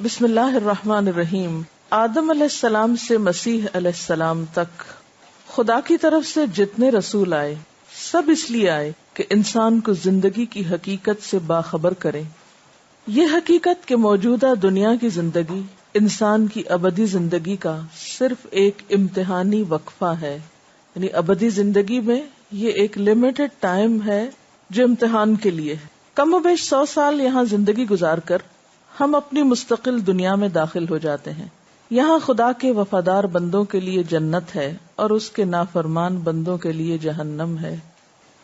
بسم اللہ الرحمن الرحیم. آدم علیہ السلام سے مسیح علیہ السلام تک خدا کی طرف سے جتنے رسول آئے سب اس لیے آئے کہ انسان کو زندگی کی حقیقت سے باخبر کریں. یہ حقیقت کہ موجودہ دنیا کی زندگی انسان کی ابدی زندگی کا صرف ایک امتحانی وقفہ ہے. یعنی ابدی زندگی میں یہ ایک لمیٹڈ ٹائم ہے جو امتحان کے لیے ہے. کم و بیش 100 سال یہاں زندگی گزار کر ہم اپنی مستقل دنیا میں داخل ہو جاتے ہیں. یہاں خدا کے وفادار بندوں کے لیے جنت ہے اور اس کے نافرمان بندوں کے لیے جہنم ہے.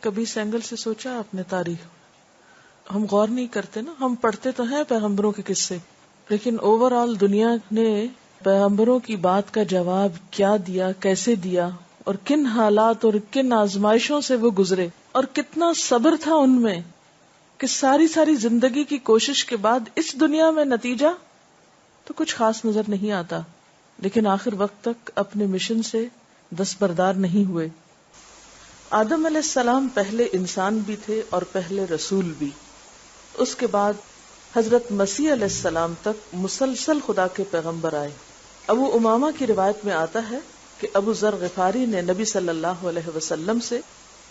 کبھی اس اینگل سے سوچا آپ نے؟ تاریخ ہم غور نہیں کرتے نا. ہم پڑھتے تو ہیں پیغمبروں کے قصے، لیکن اوور آل دنیا نے پیغمبروں کی بات کا جواب کیا دیا، کیسے دیا، اور کن حالات اور کن آزمائشوں سے وہ گزرے، اور کتنا صبر تھا ان میں کہ ساری زندگی کی کوشش کے بعد اس دنیا میں نتیجہ تو کچھ خاص نظر نہیں آتا، لیکن آخر وقت تک اپنے مشن سے دستبردار نہیں ہوئے. آدم علیہ السلام پہلے انسان بھی تھے اور پہلے رسول بھی. اس کے بعد حضرت مسیح علیہ السلام تک مسلسل خدا کے پیغمبر آئے. ابو امامہ کی روایت میں آتا ہے کہ ابو ذر غفاری نے نبی صلی اللہ علیہ وسلم سے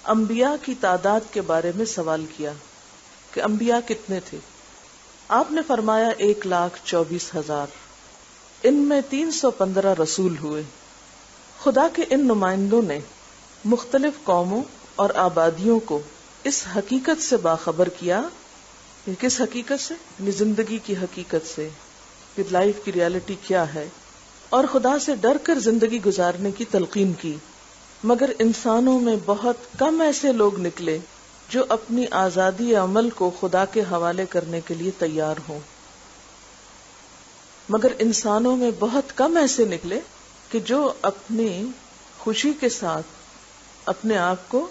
انبیاء کی تعداد کے بارے میں سوال کیا کہ انبیاء کتنے تھے. آپ نے فرمایا 1,24,000. ان میں 315 رسول ہوئے. خدا کے ان نمائندوں نے مختلف قوموں اور آبادیوں کو اس حقیقت سے باخبر کیا. کس حقیقت سے؟ یعنی زندگی کی حقیقت سے کہ لائف کی ریالٹی کیا ہے، اور خدا سے ڈر کر زندگی گزارنے کی تلقین کی. مگر انسانوں میں بہت کم ایسے لوگ نکلے جو اپنی آزادی عمل کو خدا کے حوالے کرنے کے لیے تیار ہوں. مگر انسانوں میں بہت کم ایسے نکلے کہ جو اپنی خوشی کے ساتھ اپنے آپ کو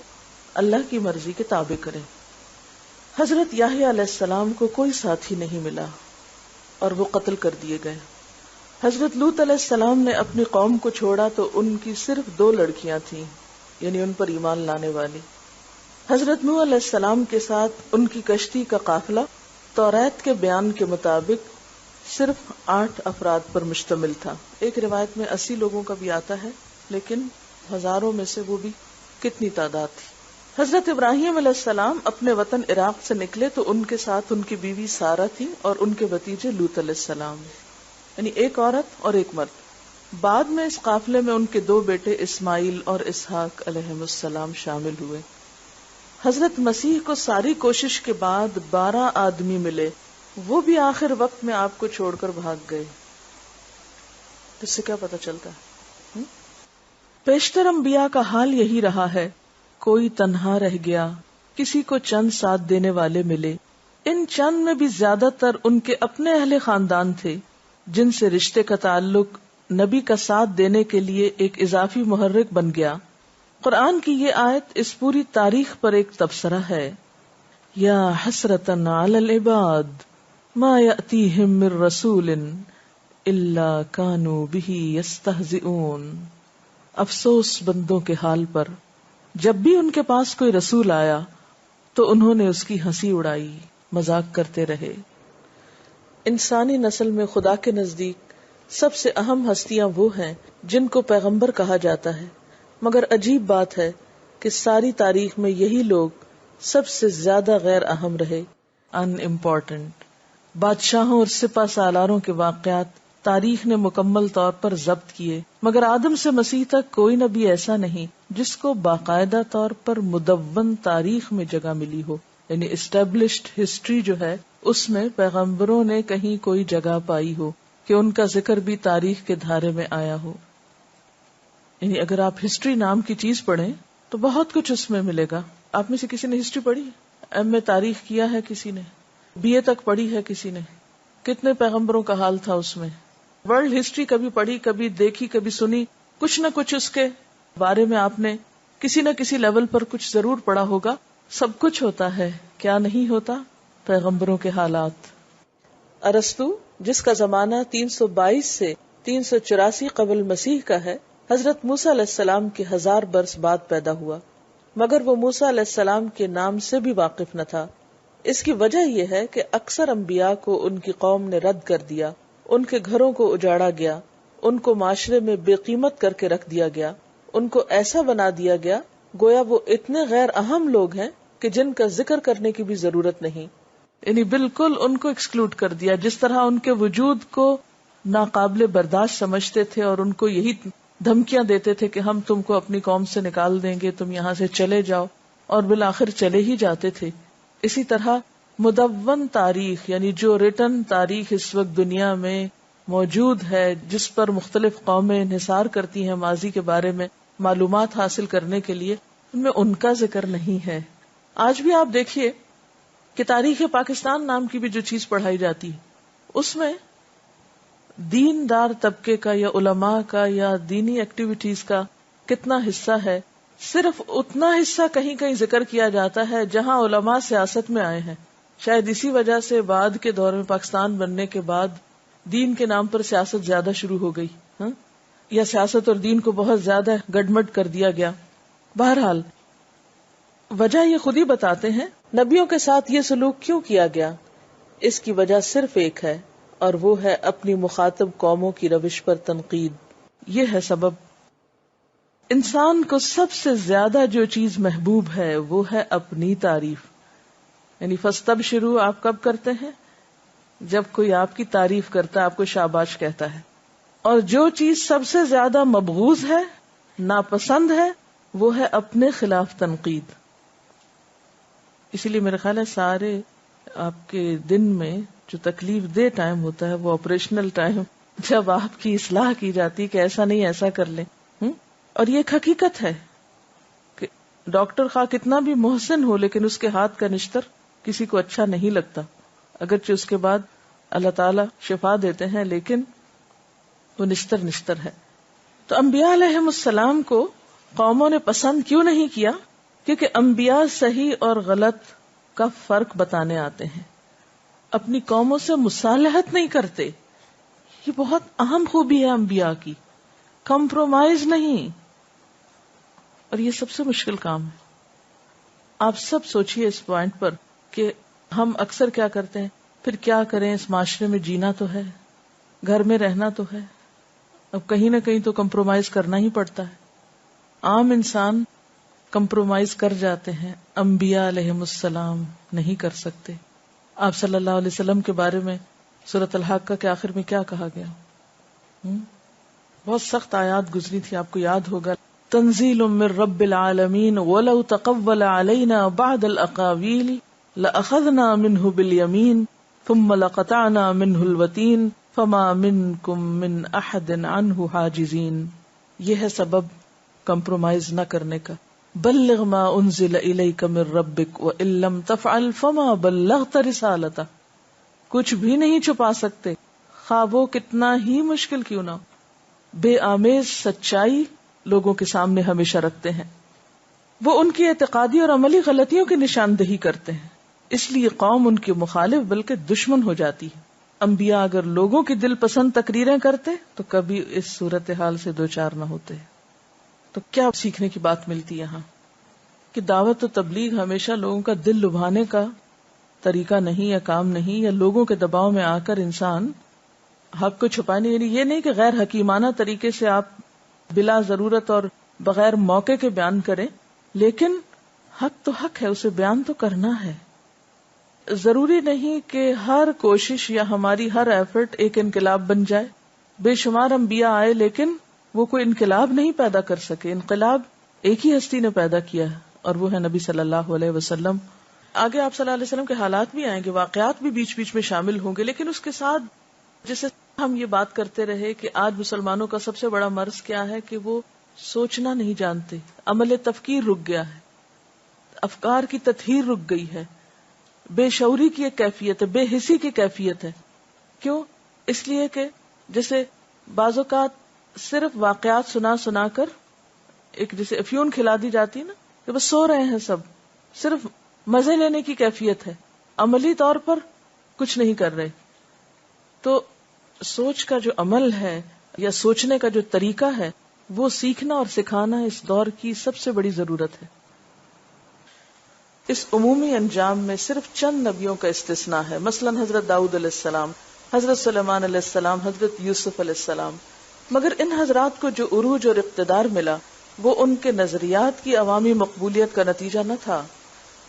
اللہ کی مرضی کے تابع کریں. حضرت یحییٰ علیہ السلام کو کوئی ساتھی نہیں ملا اور وہ قتل کر دیے گئے. حضرت لوط علیہ السلام نے اپنی قوم کو چھوڑا تو ان کی صرف 2 لڑکیاں تھیں، یعنی ان پر ایمان لانے والی. حضرت نوح علیہ السلام کے ساتھ ان کی کشتی کا قافلہ توریت کے بیان کے مطابق صرف 8 افراد پر مشتمل تھا. ایک روایت میں 80 لوگوں کا بھی آتا ہے، لیکن ہزاروں میں سے وہ بھی کتنی تعداد تھی. حضرت ابراہیم علیہ السلام اپنے وطن عراق سے نکلے تو ان کے ساتھ ان کی بیوی سارہ تھی اور ان کے بھتیجے لوط علیہ السلام، یعنی ایک عورت اور ایک مرد. بعد میں اس قافلے میں ان کے 2 بیٹے اسماعیل اور اسحاق علیہ السلام شامل ہوئے. حضرت مسیح کو ساری کوشش کے بعد 12 آدمی ملے، وہ بھی آخر وقت میں آپ کو چھوڑ کر بھاگ گئے. اس سے کیا پتہ چلتا ہے؟ پیشتر انبیاء کا حال یہی رہا ہے. کوئی تنہا رہ گیا، کسی کو چند ساتھ دینے والے ملے. ان چند میں بھی زیادہ تر ان کے اپنے اہل خاندان تھے جن سے رشتے کا تعلق نبی کا ساتھ دینے کے لیے ایک اضافی محرک بن گیا. قرآن کی یہ آیت اس پوری تاریخ پر ایک تبصرہ ہے. یا حسرتن علی العباد ما یأتیہم من رسول الا کانوا بہ یستہزئون. افسوس بندوں کے حال پر، جب بھی ان کے پاس کوئی رسول آیا تو انہوں نے اس کی ہنسی اڑائی، مذاق کرتے رہے. انسانی نسل میں خدا کے نزدیک سب سے اہم ہستیاں وہ ہیں جن کو پیغمبر کہا جاتا ہے. مگر عجیب بات ہے کہ ساری تاریخ میں یہی لوگ سب سے زیادہ غیر اہم رہے، ان امپورٹنٹ. بادشاہوں اور سپہ سالاروں کے واقعات تاریخ نے مکمل طور پر ضبط کیے، مگر آدم سے مسیح تک کوئی نبی ایسا نہیں جس کو باقاعدہ طور پر مدون تاریخ میں جگہ ملی ہو. یعنی اسٹیبلشڈ ہسٹری جو ہے اس میں پیغمبروں نے کہیں کوئی جگہ پائی ہو کہ ان کا ذکر بھی تاریخ کے دھارے میں آیا ہو. یعنی اگر آپ ہسٹری نام کی چیز پڑھیں تو بہت کچھ اس میں ملے گا. آپ میں سے کسی نے ہسٹری پڑھی ہے؟ ایم اے تاریخ کیا ہے کسی نے؟ بی اے تک پڑھی ہے کسی نے؟ کتنے پیغمبروں کا حال تھا اس میں؟ ورلڈ ہسٹری کبھی پڑھی، کبھی دیکھی، کبھی سنی؟ کچھ نہ کچھ اس کے بارے میں آپ نے کسی نہ کسی لیول پر کچھ ضرور پڑھا ہوگا. سب کچھ ہوتا ہے، کیا نہیں ہوتا؟ پیغمبروں کے حالات. ارسطو جس کا زمانہ 322 سے 384 قبل مسیح کا ہے، حضرت موسیٰ علیہ السلام کے 1000 برس بعد پیدا ہوا، مگر وہ موسیٰ علیہ السلام کے نام سے بھی واقف نہ تھا. اس کی وجہ یہ ہے کہ اکثر انبیاء کو ان کی قوم نے رد کر دیا. ان کے گھروں کو اجاڑا گیا، ان کو معاشرے میں بے قیمت کر کے رکھ دیا گیا، ان کو ایسا بنا دیا گیا گویا وہ اتنے غیر اہم لوگ ہیں کہ جن کا ذکر کرنے کی بھی ضرورت نہیں، یعنی بالکل ان کو ایکسکلوڈ کر دیا. جس طرح ان کے وجود کو ناقابل برداشت سمجھتے تھے اور ان کو یہی دھمکیاں دیتے تھے کہ ہم تم کو اپنی قوم سے نکال دیں گے، تم یہاں سے چلے جاؤ، اور بالآخر چلے ہی جاتے تھے. اسی طرح مدون تاریخ، یعنی جو ریٹن تاریخ اس وقت دنیا میں موجود ہے، جس پر مختلف قومیں انحصار کرتی ہیں ماضی کے بارے میں معلومات حاصل کرنے کے لیے، ان میں ان کا ذکر نہیں ہے. آج بھی آپ دیکھیے کہ تاریخ پاکستان نام کی بھی جو چیز پڑھائی جاتی ہے، اس میں دیندار طبقے کا یا علماء کا یا دینی ایکٹیویٹیز کا کتنا حصہ ہے. صرف اتنا حصہ کہیں کہیں ذکر کیا جاتا ہے جہاں علماء سیاست میں آئے ہیں. شاید اسی وجہ سے بعد کے دور میں پاکستان بننے کے بعد دین کے نام پر سیاست زیادہ شروع ہو گئی، یا سیاست اور دین کو بہت زیادہ گڈمڈ کر دیا گیا. بہرحال وجہ یہ خود ہی بتاتے ہیں. نبیوں کے ساتھ یہ سلوک کیوں کیا گیا؟ اس کی وجہ صرف ایک ہے، اور وہ ہے اپنی مخاطب قوموں کی روش پر تنقید. یہ ہے سبب. انسان کو سب سے زیادہ جو چیز محبوب ہے وہ ہے اپنی تعریف. یعنی فاستبشروا آپ کب کرتے ہیں؟ جب کوئی آپ کی تعریف کرتا ہے، آپ کو شاباش کہتا ہے. اور جو چیز سب سے زیادہ مبغوض ہے، ناپسند ہے، وہ ہے اپنے خلاف تنقید. اسی لیے میرا خیال ہے سارے آپ کے دن میں جو تکلیف دہ ٹائم ہوتا ہے وہ آپریشنل ٹائم، جب آپ کی اصلاح کی جاتی کہ ایسا نہیں ایسا کر لیں. اور یہ ایک حقیقت ہے کہ ڈاکٹر خواہ کتنا بھی محسن ہو لیکن اس کے ہاتھ کا نشتر کسی کو اچھا نہیں لگتا، اگرچہ اس کے بعد اللہ تعالی شفا دیتے ہیں، لیکن وہ نشتر ہے. تو انبیاء علیہم السلام کو قوموں نے پسند کیوں نہیں کیا؟ کیونکہ انبیاء صحیح اور غلط کا فرق بتانے آتے ہیں، اپنی قوموں سے مصالحت نہیں کرتے. یہ بہت اہم خوبی ہے انبیاء کی، کمپرومائز نہیں. اور یہ سب سے مشکل کام ہے. آپ سب سوچئے اس پوائنٹ پر کہ ہم اکثر کیا کرتے ہیں، پھر کیا کریں، اس معاشرے میں جینا تو ہے، گھر میں رہنا تو ہے، اب کہیں نہ کہیں تو کمپرومائز کرنا ہی پڑتا ہے. عام انسان کمپرومائز کر جاتے ہیں، انبیاء علیہم السلام نہیں کر سکتے. آپ صلی اللہ علیہ وسلم کے بارے میں سورۃ الحاقہ کے آخر میں کیا کہا گیا؟ بہت سخت آیات گزری تھی، آپ کو یاد ہوگا. تنزیل من رب العالمین ولو تقول علینا بعض الاقاویل لأخذنا منه بالیمین ثم لقطعنا منه الوتین فما منکم من احد عنہ حاجزین. یہ ہے سبب کمپرومائز نہ کرنے کا. بلغ ما انزل الیک من ربک وان لم تفعل فما بلغت رسالتہ. کچھ بھی نہیں چھپا سکتے، خواہ وہ کتنا ہی مشکل کیوں نہ. بے آمیز سچائی لوگوں کے سامنے ہمیشہ رکھتے ہیں. وہ ان کی اعتقادی اور عملی غلطیوں کی نشاندہی کرتے ہیں، اس لیے قوم ان کے مخالف بلکہ دشمن ہو جاتی ہے. انبیاء اگر لوگوں کی دل پسند تقریریں کرتے تو کبھی اس صورتحال سے دوچار نہ ہوتے. تو کیا سیکھنے کی بات ملتی یہاں کہ دعوت و تبلیغ ہمیشہ لوگوں کا دل لبھانے کا طریقہ نہیں یا کام نہیں، یا لوگوں کے دباؤ میں آ کر انسان حق کو چھپانے، یعنی یہ نہیں کہ غیر حکیمانہ طریقے سے آپ بلا ضرورت اور بغیر موقع کے بیان کریں، لیکن حق تو حق ہے، اسے بیان تو کرنا ہے. ضروری نہیں کہ ہر کوشش یا ہماری ہر ایفرٹ ایک انقلاب بن جائے. بے شمار انبیاء آئے لیکن وہ کوئی انقلاب نہیں پیدا کر سکے. انقلاب ایک ہی ہستی نے پیدا کیا ہے اور وہ ہے نبی صلی اللہ علیہ وسلم. آگے آپ صلی اللہ علیہ وسلم کے حالات بھی آئیں گے، واقعات بھی بیچ بیچ میں شامل ہوں گے، لیکن اس کے ساتھ جسے ہم یہ بات کرتے رہے کہ آج مسلمانوں کا سب سے بڑا مرض کیا ہے کہ وہ سوچنا نہیں جانتے. عمل تفکیر رک گیا ہے، افکار کی تطہیر رک گئی ہے، بے شعوری کی ایک کیفیت ہے، بے حسی کی کیفیت ہے. کیوں؟ اس لیے کہ جیسے بعض اوقات صرف واقعات سنا کر ایک جیسے افیون کھلا دی جاتی نا کہ بس سو رہے ہیں، سب صرف مزے لینے کی کیفیت ہے، عملی طور پر کچھ نہیں کر رہے. تو سوچ کا جو عمل ہے یا سوچنے کا جو طریقہ ہے وہ سیکھنا اور سکھانا اس دور کی سب سے بڑی ضرورت ہے. اس عمومی انجام میں صرف چند نبیوں کا استثناء ہے. مثلا حضرت داؤد علیہ السلام حضرت سلیمان علیہ السلام، حضرت یوسف علیہ السلام. مگر ان حضرات کو جو عروج اور اقتدار ملا وہ ان کے نظریات کی عوامی مقبولیت کا نتیجہ نہ تھا،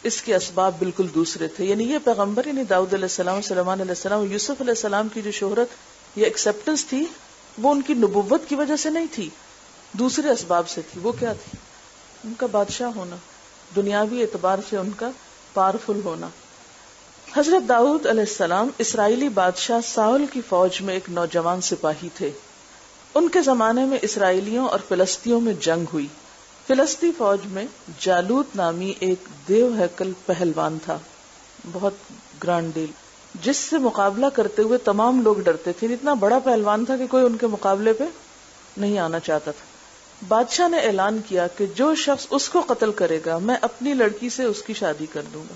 اس کے اسباب بالکل دوسرے تھے. یعنی یہ پیغمبر، یعنی داؤد علیہ السلام، سلیمان علیہ السلام، یوسف علیہ السلام کی جو شہرت یا ایکسیپٹنس تھی وہ ان کی نبوت کی وجہ سے نہیں تھی، دوسرے اسباب سے تھی. وہ کیا تھی؟ ان کا بادشاہ ہونا، دنیاوی اعتبار سے ان کا پاورفل ہونا. حضرت داؤد علیہ السلام اسرائیلی بادشاہ ساؤل کی فوج میں ایک نوجوان سپاہی تھے. ان کے زمانے میں اسرائیلیوں اور فلسطینیوں میں جنگ ہوئی. فلسطی فوج میں جالوت نامی ایک دیو ہیکل پہلوان تھا، بہت گرانڈ ڈیل، جس سے مقابلہ کرتے ہوئے تمام لوگ ڈرتے تھے. اتنا بڑا پہلوان تھا کہ کوئی ان کے مقابلے پہ نہیں آنا چاہتا تھا. بادشاہ نے اعلان کیا کہ جو شخص اس کو قتل کرے گا میں اپنی لڑکی سے اس کی شادی کر دوں گا.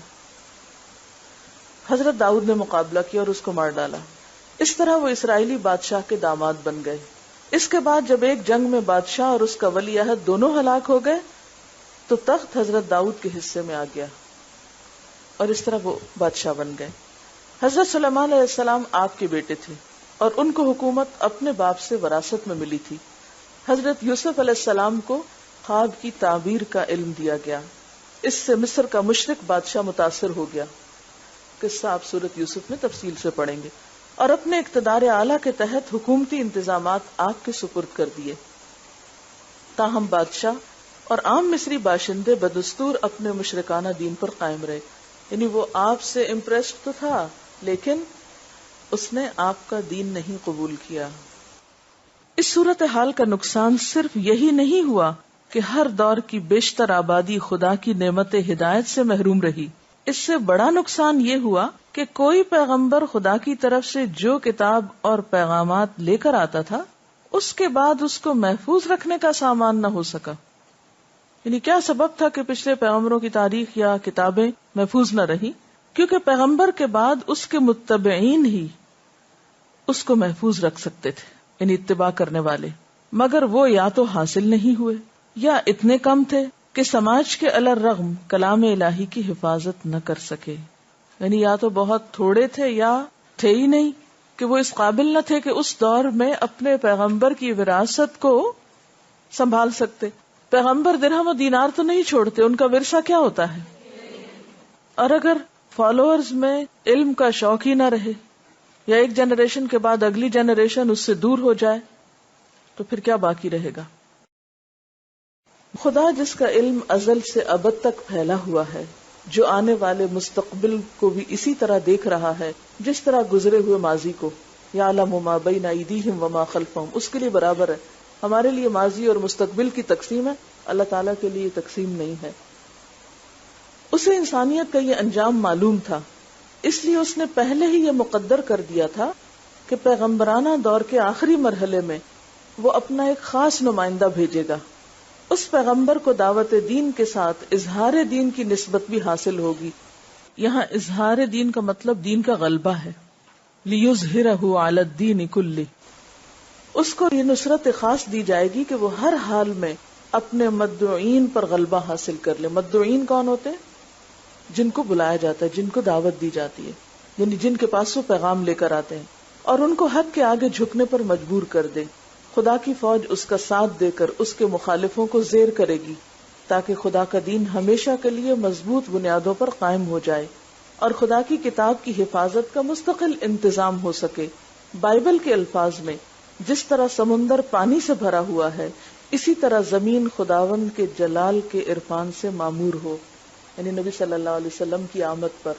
حضرت داؤد نے مقابلہ کیا اور اس کو مار ڈالا. اس طرح وہ اسرائیلی بادشاہ کے داماد بن گئے. اس کے بعد جب ایک جنگ میں بادشاہ اور اس کا ولی عہد دونوں ہلاک ہو گئے تو تخت حضرت داؤد کے حصے میں آ گیا اور اس طرح وہ بادشاہ بن گئے. حضرت سلیمان علیہ السلام آپ کے بیٹے تھے اور ان کو حکومت اپنے باپ سے وراثت میں ملی تھی. حضرت یوسف علیہ السلام کو خواب کی تعبیر کا علم دیا گیا. اس سے مصر کا مشرق بادشاہ متاثر ہو گیا. قصہ آپ سورۃ یوسف میں تفصیل سے پڑھیں گے. اور اپنے اقتدار اعلیٰ کے تحت حکومتی انتظامات آپ کے سپرد کر دیے. تاہم بادشاہ اور عام مصری باشندے بدستور اپنے مشرکانہ دین پر قائم رہے. یعنی وہ آپ سے امپریسڈ تو تھا لیکن اس نے آپ کا دین نہیں قبول کیا. اس صورتحال کا نقصان صرف یہی نہیں ہوا کہ ہر دور کی بیشتر آبادی خدا کی نعمت ہدایت سے محروم رہی. اس سے بڑا نقصان یہ ہوا کہ کوئی پیغمبر خدا کی طرف سے جو کتاب اور پیغامات لے کر آتا تھا اس کے بعد اس کو محفوظ رکھنے کا سامان نہ ہو سکا. یعنی کیا سبب تھا کہ پچھلے پیغمبروں کی تاریخ یا کتابیں محفوظ نہ رہی؟ کیونکہ پیغمبر کے بعد اس کے متبعین ہی اس کو محفوظ رکھ سکتے تھے، یعنی اتباع کرنے والے، مگر وہ یا تو حاصل نہیں ہوئے یا اتنے کم تھے کہ سماج کے علی الرغم کلام الہی کی حفاظت نہ کر سکے. یعنی یا تو بہت تھوڑے تھے یا تھے ہی نہیں کہ وہ اس قابل نہ تھے کہ اس دور میں اپنے پیغمبر کی وراثت کو سنبھال سکتے. پیغمبر درہم و دینار تو نہیں چھوڑتے، ان کا ورثہ کیا ہوتا ہے؟ اور اگر فالوورز میں علم کا شوق ہی نہ رہے یا ایک جنریشن کے بعد اگلی جنریشن اس سے دور ہو جائے تو پھر کیا باقی رہے گا؟ خدا جس کا علم ازل سے ابد تک پھیلا ہوا ہے، جو آنے والے مستقبل کو بھی اسی طرح دیکھ رہا ہے جس طرح گزرے ہوئے ماضی کو، یعلم ما بین ایدیہم وما خلفہم، اس کے لیے برابر ہے. ہمارے لیے ماضی اور مستقبل کی تقسیم ہے، اللہ تعالیٰ کے لیے تقسیم نہیں ہے. اسے انسانیت کا یہ انجام معلوم تھا، اس لیے اس نے پہلے ہی یہ مقدر کر دیا تھا کہ پیغمبرانہ دور کے آخری مرحلے میں وہ اپنا ایک خاص نمائندہ بھیجے گا. اس پیغمبر کو دعوت دین کے ساتھ اظہار دین کی نسبت بھی حاصل ہوگی. یہاں اظہار دین کا مطلب دین کا غلبہ ہے. لِيُظْهِرَهُ عَلَى الدِّينِ كُلِّهِ، اس کو یہ نصرت خاص دی جائے گی کہ وہ ہر حال میں اپنے مدعوین پر غلبہ حاصل کر لے. مدعوین کون ہوتے ہیں؟ جن کو بلایا جاتا ہے، جن کو دعوت دی جاتی ہے، یعنی جن کے پاس وہ پیغام لے کر آتے ہیں، اور ان کو حق کے آگے جھکنے پر مجبور کر دے. خدا کی فوج اس کا ساتھ دے کر اس کے مخالفوں کو زیر کرے گی تاکہ خدا کا دین ہمیشہ کے لیے مضبوط بنیادوں پر قائم ہو جائے اور خدا کی کتاب کی حفاظت کا مستقل انتظام ہو سکے. بائبل کے الفاظ میں جس طرح سمندر پانی سے بھرا ہوا ہے اسی طرح زمین خداوند کے جلال کے عرفان سے معمور ہو، یعنی نبی صلی اللہ علیہ وسلم کی آمد پر.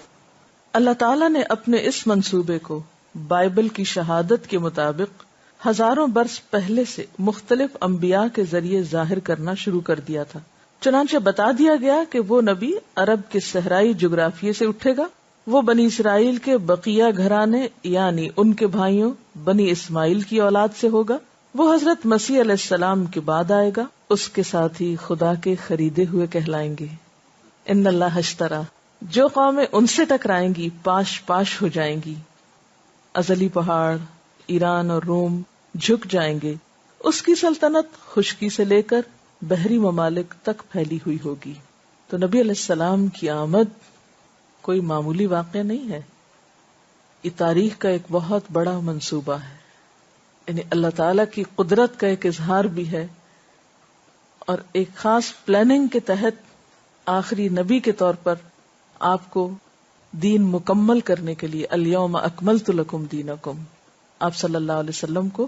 اللہ تعالیٰ نے اپنے اس منصوبے کو بائبل کی شہادت کے مطابق ہزاروں برس پہلے سے مختلف انبیاء کے ذریعے ظاہر کرنا شروع کر دیا تھا. چنانچہ بتا دیا گیا کہ وہ نبی عرب کے صحرائی جغرافیے سے اٹھے گا، وہ بنی اسرائیل کے بقیہ گھرانے یعنی ان کے بھائیوں بنی اسماعیل کی اولاد سے ہوگا، وہ حضرت مسیح علیہ السلام کے بعد آئے گا، اس کے ساتھ ہی خدا کے خریدے ہوئے کہلائیں گے. ان اللہ اشترا، جو قومیں ان سے ٹکرائیں گی پاش پاش ہو جائیں گی. ازلی پہاڑ ایران اور روم جھک جائیں گے. اس کی سلطنت خشکی سے لے کر بحری ممالک تک پھیلی ہوئی ہوگی. تو نبی علیہ السلام کی آمد کوئی معمولی واقعہ نہیں ہے. یہ تاریخ کا ایک بہت بڑا منصوبہ ہے، یعنی اللہ تعالی کی قدرت کا ایک اظہار بھی ہے، اور ایک خاص پلاننگ کے تحت آخری نبی کے طور پر آپ کو دین مکمل کرنے کے لیے الیوم اکملت لکم دینکم آپ صلی اللہ علیہ وسلم کو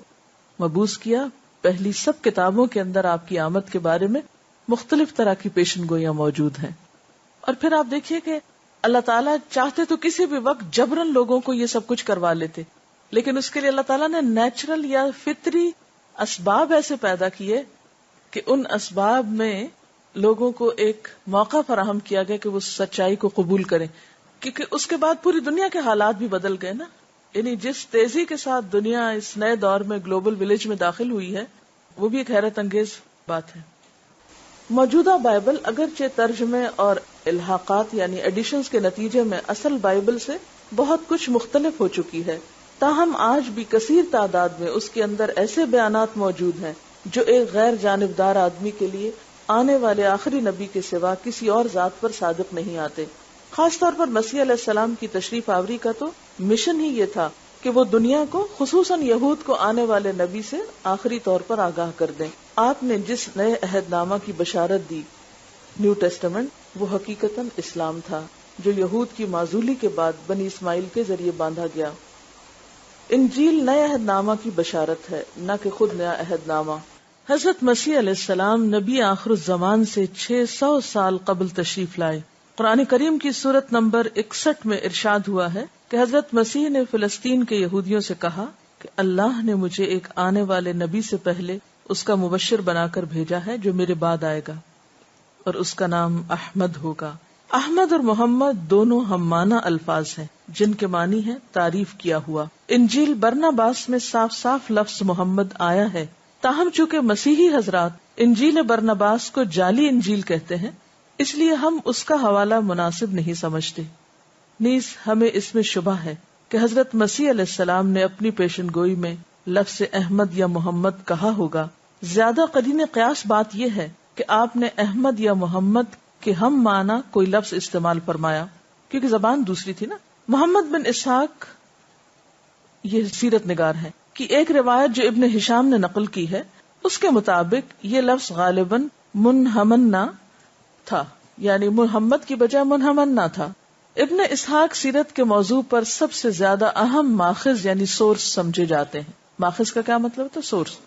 مبعوث کیا. پہلی سب کتابوں کے اندر آپ کی آمد کے بارے میں مختلف طرح کی پیشن گوئیاں موجود ہیں. اور پھر آپ دیکھیے کہ اللہ تعالیٰ چاہتے تو کسی بھی وقت جبرن لوگوں کو یہ سب کچھ کروا لیتے، لیکن اس کے لیے اللہ تعالیٰ نے نیچرل یا فطری اسباب ایسے پیدا کیے کہ ان اسباب میں لوگوں کو ایک موقع فراہم کیا گیا کہ وہ سچائی کو قبول کریں، کیونکہ اس کے بعد پوری دنیا کے حالات بھی بدل گئے نا. یعنی جس تیزی کے ساتھ دنیا اس نئے دور میں گلوبل ولیج میں داخل ہوئی ہے وہ بھی ایک حیرت انگیز بات ہے. موجودہ بائبل اگرچہ ترجمے اور الحاقات یعنی ایڈیشنز کے نتیجے میں اصل بائبل سے بہت کچھ مختلف ہو چکی ہے، تاہم آج بھی کثیر تعداد میں اس کے اندر ایسے بیانات موجود ہیں جو ایک غیر جانبدار آدمی کے لیے آنے والے آخری نبی کے سوا کسی اور ذات پر صادق نہیں آتے. خاص طور پر مسیح علیہ السلام کی تشریف آوری کا تو مشن ہی یہ تھا کہ وہ دنیا کو خصوصاً یہود کو آنے والے نبی سے آخری طور پر آگاہ کر دیں. آپ نے جس نئے عہد نامہ کی بشارت دی، نیو ٹیسٹمنٹ، وہ حقیقتاً اسلام تھا جو یہود کی معزولی کے بعد بنی اسماعیل کے ذریعے باندھا گیا. انجیل نئے عہد نامہ کی بشارت ہے، نہ کہ خود نیا عہد نامہ. حضرت مسیح علیہ السلام نبی آخر الزمان سے 600 سال قبل تشریف لائے. قرآن کریم کی سورت نمبر 61 میں ارشاد ہوا ہے کہ حضرت مسیح نے فلسطین کے یہودیوں سے کہا کہ اللہ نے مجھے ایک آنے والے نبی سے پہلے اس کا مبشر بنا کر بھیجا ہے جو میرے بعد آئے گا، اور اس کا نام احمد ہوگا. احمد اور محمد دونوں ہم معنی الفاظ ہیں جن کے معنی ہے تعریف کیا ہوا. انجیل برناباس میں صاف صاف لفظ محمد آیا ہے، تاہم چونکہ مسیحی حضرات انجیل برناباس کو جعلی انجیل کہتے ہیں، اس لیے ہم اس کا حوالہ مناسب نہیں سمجھتے. نیز ہمیں اس میں شبہ ہے کہ حضرت مسیح علیہ السلام نے اپنی پیشن گوئی میں لفظ احمد یا محمد کہا ہوگا. زیادہ قرین قیاس بات یہ ہے کہ آپ نے احمد یا محمد کے ہم معنی کوئی لفظ استعمال فرمایا، کیونکہ زبان دوسری تھی نا. محمد بن اسحاق یہ سیرت نگار ہے کہ ایک روایت جو ابن ہشام نے نقل کی ہے اس کے مطابق یہ لفظ غالباً منہمنا تھا، یعنی محمد کی بجائے منہمنا تھا. ابن اسحاق سیرت کے موضوع پر سب سے زیادہ اہم ماخذ یعنی سورس سمجھے جاتے ہیں. ماخذ کا کیا مطلب تھا؟ سورس.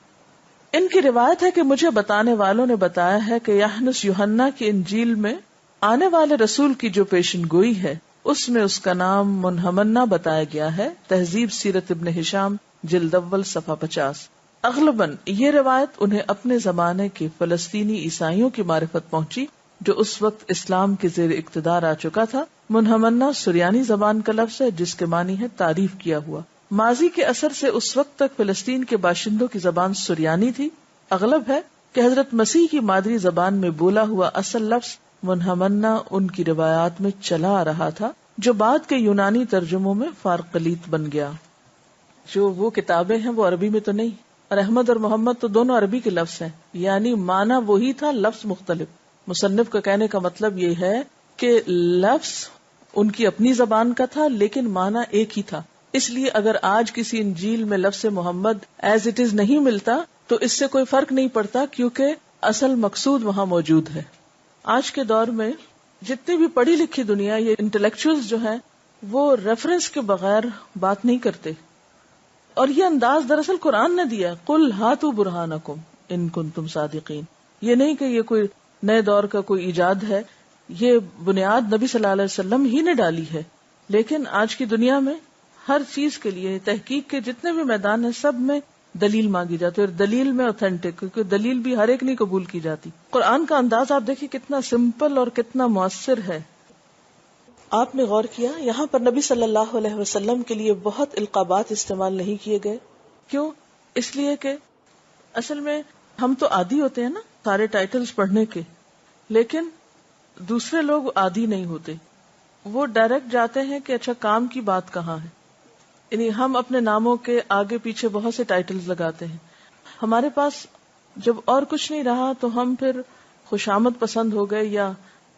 ان کی روایت ہے کہ مجھے بتانے والوں نے بتایا ہے کہ یحنس یوحنا کی انجیل میں آنے والے رسول کی جو پیشن گوئی ہے اس میں اس کا نام منہمنا بتایا گیا ہے. تہذیب سیرت ابن ہشام جلد اول صفحہ 50. اغلباً یہ روایت انہیں اپنے زمانے کے فلسطینی عیسائیوں کی معرفت پہنچی جو اس وقت اسلام کے زیر اقتدار آ چکا تھا. منہمنا سریانی زبان کا لفظ ہے جس کے معنی ہے تعریف کیا ہوا. ماضی کے اثر سے اس وقت تک فلسطین کے باشندوں کی زبان سریانی تھی. اغلب ہے کہ حضرت مسیح کی مادری زبان میں بولا ہوا اصل لفظ منہمنا ان کی روایات میں چلا آ رہا تھا جو بعد کے یونانی ترجموں میں فارقلیت بن گیا. جو وہ کتابیں ہیں وہ عربی میں تو نہیں، اور احمد اور محمد تو دونوں عربی کے لفظ ہیں، یعنی معنی وہی تھا، لفظ مختلف. مصنف کا کہنے کا مطلب یہ ہے کہ لفظ ان کی اپنی زبان کا تھا لیکن معنی ایک ہی تھا. اس لیے اگر آج کسی انجیل میں لفظ محمد ایز اٹ از نہیں ملتا تو اس سے کوئی فرق نہیں پڑتا، کیونکہ اصل مقصود وہاں موجود ہے. آج کے دور میں جتنی بھی پڑھی لکھی دنیا، یہ انٹلیکچوئلز جو ہیں وہ ریفرنس کے بغیر بات نہیں کرتے، اور یہ انداز دراصل قرآن نے دیا. قل ہاتوا برہانکم ان کنتم صادقین. یہ نہیں کہ یہ کوئی نئے دور کا کوئی ایجاد ہے، یہ بنیاد نبی صلی اللہ علیہ وسلم ہی نے ڈالی ہے. لیکن آج کی دنیا میں ہر چیز کے لیے تحقیق کے جتنے بھی میدان ہیں سب میں دلیل مانگی جاتی ہے، اور دلیل میں اوتھینٹک، کیونکہ دلیل بھی ہر ایک نہیں قبول کی جاتی. قرآن کا انداز آپ دیکھیں کتنا سمپل اور کتنا مؤثر ہے. آپ نے غور کیا یہاں پر نبی صلی اللہ علیہ وسلم کے لیے بہت القابات استعمال نہیں کیے گئے. کیوں؟ اس لیے کہ اصل میں ہم تو عادی ہوتے ہیں نا سارے ٹائٹلز پڑھنے کے، لیکن دوسرے لوگ عادی نہیں ہوتے. وہ ڈائریکٹ جاتے ہیں کہ اچھا کام کی بات کہاں ہے. یعنی ہم اپنے ناموں کے آگے پیچھے بہت سے ٹائٹلز لگاتے ہیں. ہمارے پاس جب اور کچھ نہیں رہا تو ہم پھر خوشامد پسند ہو گئے، یا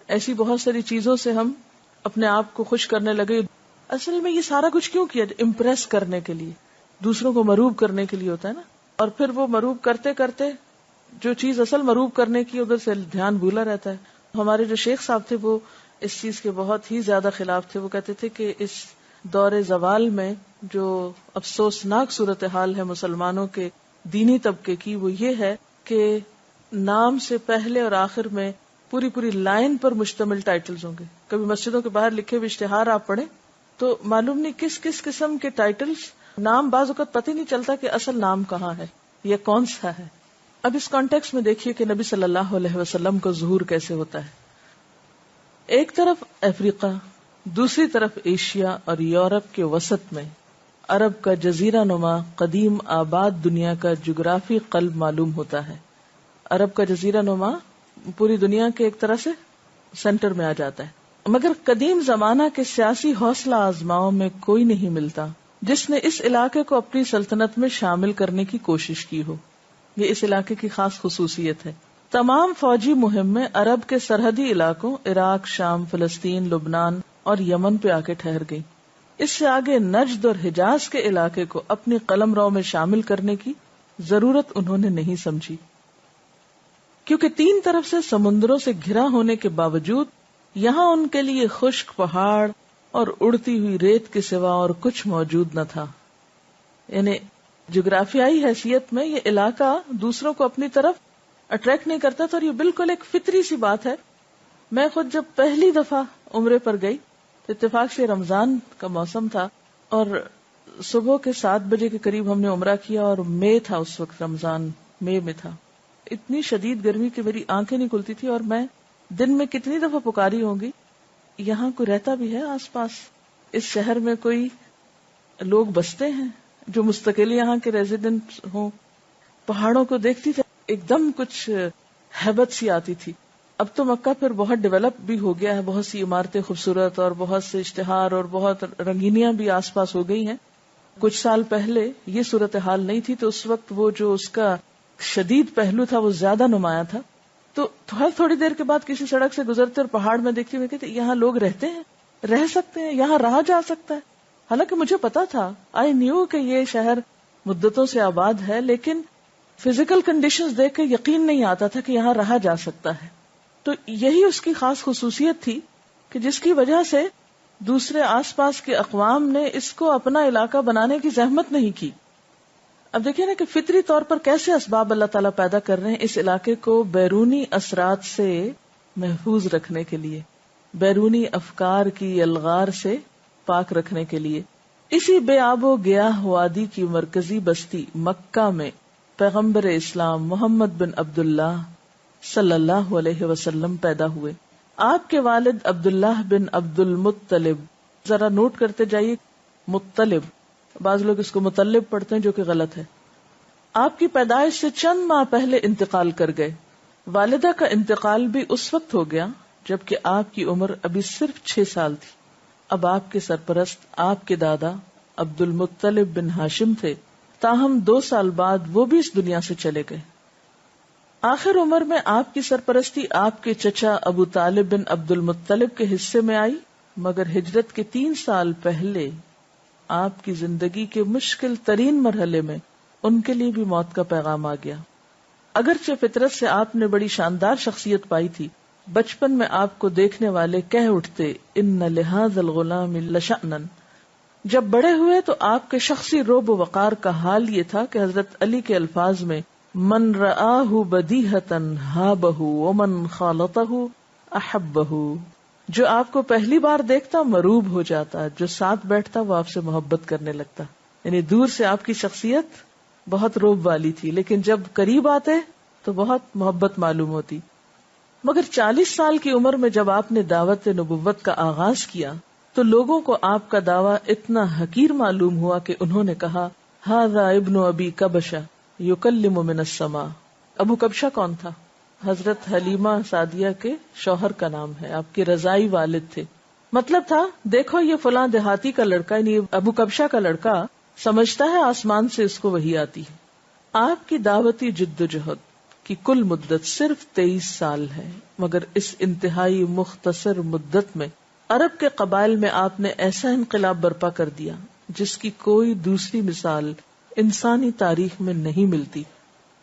ایسی بہت ساری چیزوں سے ہم اپنے آپ کو خوش کرنے لگے. اصل میں یہ سارا کچھ کیوں کیا؟ امپریس کرنے کے لیے، دوسروں کو مروب کرنے کے لیے ہوتا ہے نا. اور پھر وہ مروب کرتے کرتے جو چیز اصل مروب کرنے کی ادھر سے دھیان بھولا رہتا ہے. ہمارے جو شیخ صاحب تھے وہ اس چیز کے بہت ہی زیادہ خلاف تھے. وہ کہتے تھے کہ اس دور زوال میں جو افسوسناک صورتحال ہے مسلمانوں کے دینی طبقے کی، وہ یہ ہے کہ نام سے پہلے اور آخر میں پوری پوری لائن پر مشتمل ٹائٹلز ہوں گے. کبھی مسجدوں کے باہر لکھے ہوئے اشتہار آپ پڑھیں تو معلوم نہیں کس کس قسم کے ٹائٹلز، نام بعض اوقات پتہ ہی نہیں چلتا کہ اصل نام کہاں ہے یا کون سا ہے. اب اس کانٹیکس میں دیکھیے کہ نبی صلی اللہ علیہ وسلم کو ظہور کیسے ہوتا ہے. ایک طرف افریقہ، دوسری طرف ایشیا اور یورپ کے وسط میں عرب کا جزیرہ نما قدیم آباد دنیا کا جغرافی قلب معلوم ہوتا ہے. عرب کا جزیرہ نما پوری دنیا کے ایک طرح سے سینٹر میں آ جاتا ہے. مگر قدیم زمانہ کے سیاسی حوصلہ آزماؤں میں کوئی نہیں ملتا جس نے اس علاقے کو اپنی سلطنت میں شامل کرنے کی کوشش کی ہو. یہ اس علاقے کی خاص خصوصیت ہے. تمام فوجی مہمیں عرب کے سرحدی علاقوں عراق، شام، فلسطین، لبنان اور یمن پہ آ کے ٹھہر گئی. اس سے آگے نجد اور حجاز کے علاقے کو اپنی قلم رو میں شامل کرنے کی ضرورت انہوں نے نہیں سمجھی، کیونکہ تین طرف سے سمندروں سے گھرا ہونے کے باوجود یہاں ان کے لیے خشک پہاڑ اور اڑتی ہوئی ریت کے سوا اور کچھ موجود نہ تھا. یعنی جغرافیائی حیثیت میں یہ علاقہ دوسروں کو اپنی طرف اٹریکٹ نہیں کرتا تھا، اور یہ بالکل ایک فطری سی بات ہے. میں خود جب پہلی دفعہ عمرے پر گئی تو اتفاق سے رمضان کا موسم تھا، اور صبح کے 7 بجے کے قریب ہم نے عمرہ کیا، اور مئی تھا اس وقت، رمضان مئی میں تھا. اتنی شدید گرمی کہ میری آنکھیں نہیں کھلتی تھی، اور میں دن میں کتنی دفعہ پکاری ہوں گی. یہاں کوئی رہتا بھی ہے آس پاس؟ اس شہر میں کوئی لوگ بستے ہیں جو مستقل یہاں کے ریزیڈنٹ ہوں؟ پہاڑوں کو دیکھتی تھی، ایک دم کچھ ہیبت سی آتی تھی. اب تو مکہ پھر بہت ڈیولپ بھی ہو گیا ہے، بہت سی عمارتیں خوبصورت اور بہت سے اشتہار اور بہت رنگینیاں بھی آس پاس ہو گئی ہیں. کچھ سال پہلے یہ صورتحال نہیں تھی، تو اس وقت وہ جو اس کا شدید پہلو تھا وہ زیادہ نمایاں تھا. تو ہر تھوڑی دیر کے بعد کسی سڑک سے گزرتے اور پہاڑ میں دیکھتی میں کہتے یہاں لوگ رہتے ہیں، رہ سکتے ہیں، یہاں رہا جا سکتا ہے. حالانکہ مجھے پتا تھا، آئی نیو کہ یہ شہر مدتوں سے آباد ہے، لیکن فزیکل کنڈیشنز دیکھ کے یقین نہیں آتا تھا کہ یہاں رہا جا سکتا ہے. تو یہی اس کی خاص خصوصیت تھی کہ جس کی وجہ سے دوسرے آس پاس کے اقوام نے اس کو اپنا علاقہ بنانے کی زحمت نہیں کی. اب دیکھیں نا کہ فطری طور پر کیسے اسباب اللہ تعالیٰ پیدا کر رہے ہیں اس علاقے کو بیرونی اثرات سے محفوظ رکھنے کے لیے، بیرونی افکار کی الغار سے پاک رکھنے کے لیے. اسی بے آب و گیاہ وادی کی مرکزی بستی مکہ میں پیغمبر اسلام محمد بن عبداللہ صلی اللہ علیہ وسلم پیدا ہوئے. آپ کے والد عبداللہ بن عبد المطلب، ذرا نوٹ کرتے جائیے، مطلب، بعض لوگ اس کو مطلب پڑھتے ہیں جو کہ غلط ہے. آپ کی پیدائش سے چند ماہ پہلے انتقال کر گئے. والدہ کا انتقال بھی اس وقت ہو گیا جبکہ آپ کی عمر ابھی صرف 6 سال تھی. اب آپ کے سرپرست آپ کے دادا عبد المطلب بن ہاشم تھے، تاہم 2 سال بعد وہ بھی اس دنیا سے چلے گئے. آخر عمر میں آپ کی سرپرستی آپ کے چچا ابو طالب بن عبد المطلب کے حصے میں آئی، مگر ہجرت کے 3 سال پہلے آپ کی زندگی کے مشکل ترین مرحلے میں ان کے لیے بھی موت کا پیغام آ گیا. اگرچہ فطرت سے آپ نے بڑی شاندار شخصیت پائی تھی، بچپن میں آپ کو دیکھنے والے کہہ اٹھتے ان لہذا الغلام لشأنن. جب بڑے ہوئے تو آپ کے شخصی رعب و وقار کا حال یہ تھا کہ حضرت علی کے الفاظ میں من رآہ بدیہۃ ہابہ ومن خالطہ احبہ، جو آپ کو پہلی بار دیکھتا مروب ہو جاتا، جو ساتھ بیٹھتا وہ آپ سے محبت کرنے لگتا. یعنی دور سے آپ کی شخصیت بہت رعب والی تھی، لیکن جب قریب آتے تو بہت محبت معلوم ہوتی. مگر 40 سال کی عمر میں جب آپ نے دعوت نبوت کا آغاز کیا تو لوگوں کو آپ کا دعویٰ اتنا حقیر معلوم ہوا کہ انہوں نے کہا ھذا ابن ابی کبشہ یکلم من السماء. ابو کبشہ کون تھا؟ حضرت حلیمہ سعدیہ کے شوہر کا نام ہے، آپ کے رضائی والد تھے. مطلب تھا دیکھو یہ فلاں دیہاتی کا لڑکا، یعنی ابو کبشہ کا لڑکا سمجھتا ہے آسمان سے اس کو وحی آتی ہے. آپ کی دعوتی جد و جہد کی کل مدت صرف 23 سال ہے، مگر اس انتہائی مختصر مدت میں عرب کے قبائل میں آپ نے ایسا انقلاب برپا کر دیا جس کی کوئی دوسری مثال انسانی تاریخ میں نہیں ملتی.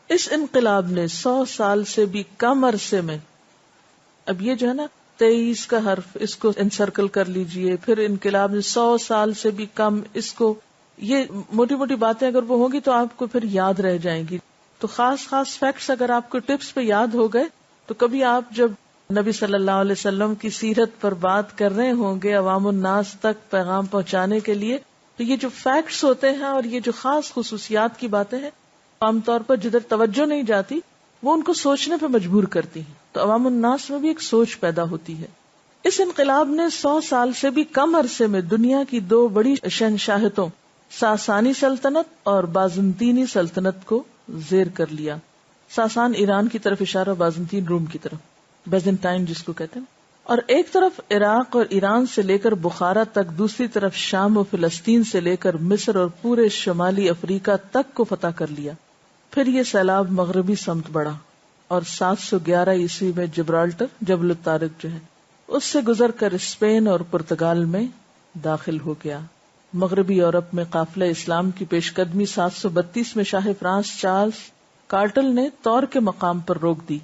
اس انقلاب نے 100 سال سے بھی کم عرصے میں، اب یہ جو ہے نا 23 کا حرف، اس کو انسرکل کر لیجئے، پھر انقلاب نے 100 سال سے بھی کم، اس کو، یہ موٹی موٹی باتیں اگر وہ ہوگی تو آپ کو پھر یاد رہ جائیں گی. تو خاص فیکٹس اگر آپ کو ٹپس پہ یاد ہو گئے تو کبھی آپ جب نبی صلی اللہ علیہ وسلم کی سیرت پر بات کر رہے ہوں گے عوام الناس تک پیغام پہنچانے کے لیے، تو یہ جو فیکٹس ہوتے ہیں اور یہ جو خاص خصوصیات کی باتیں ہیں عام طور پر جدھر توجہ نہیں جاتی وہ ان کو سوچنے پہ مجبور کرتی ہیں. تو عوام الناس میں بھی ایک سوچ پیدا ہوتی ہے. اس انقلاب نے 100 سال سے بھی کم عرصے میں دنیا کی 2 بڑی شہنشاہتوں ساسانی سلطنت اور بازنطینی سلطنت کو زیر کر لیا. ساسان ایران کی طرف اشارہ، بازنطین روم کی طرف، بیزنٹائن جس کو کہتے ہیں. اور ایک طرف عراق اور ایران سے لے کر بخارا تک، دوسری طرف شام و فلسطین سے لے کر مصر اور پورے شمالی افریقہ تک کو فتح کر لیا. پھر یہ سیلاب مغربی سمت بڑھا اور 711 عیسوی میں جبرالٹر، جبل الطارق جو ہے، اس سے گزر کر اسپین اور پرتگال میں داخل ہو گیا. مغربی یورپ میں قافلہ اسلام کی پیش قدمی 732 میں شاہ فرانس چارلز کارٹل نے طور کے مقام پر روک دی.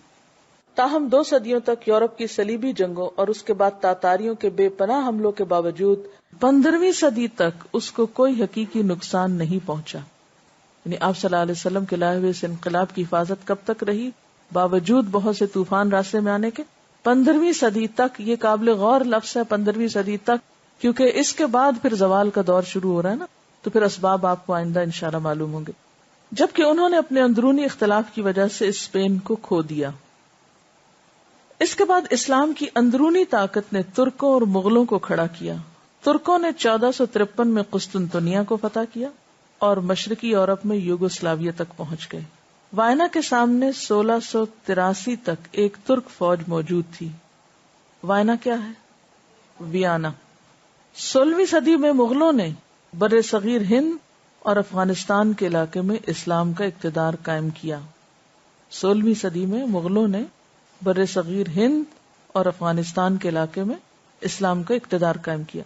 تاہم 2 صدیوں تک یورپ کی صلیبی جنگوں اور اس کے بعد تاتاریوں کے بے پناہ حملوں کے باوجود 15ویں صدی تک اس کو کوئی حقیقی نقصان نہیں پہنچا. یعنی آپ صلی اللہ علیہ وسلم کے لائے ہوئے اس انقلاب کی حفاظت کب تک رہی؟ باوجود بہت سے طوفان راستے میں آنے کے 15ویں صدی تک. یہ قابل غور لفظ ہے 15ویں صدی تک، کیونکہ اس کے بعد پھر زوال کا دور شروع ہو رہا ہے نا، تو پھر اسباب آپ کو آئندہ انشاءاللہ معلوم ہوں گے. جبکہ انہوں نے اپنے اندرونی اختلاف کی وجہ سے اسپین کو کھو دیا. اس کے بعد اسلام کی اندرونی طاقت نے ترکوں اور مغلوں کو کھڑا کیا. ترکوں نے 1453 میں قسطنطنیہ کو فتح کیا اور مشرقی یورپ میں یوگوسلاویہ تک پہنچ گئے. وائنا کے سامنے 1683 تک ایک ترک فوج موجود تھی. وائنا کیا ہے؟ ویانا. 16ویں صدی میں مغلوں نے بر صغیر ہند اور افغانستان کے علاقے میں اسلام کا اقتدار قائم کیا. 16ویں صدی میں مغلوں نے بر صغیر ہند اور افغانستان کے علاقے میں اسلام کا اقتدار قائم کیا.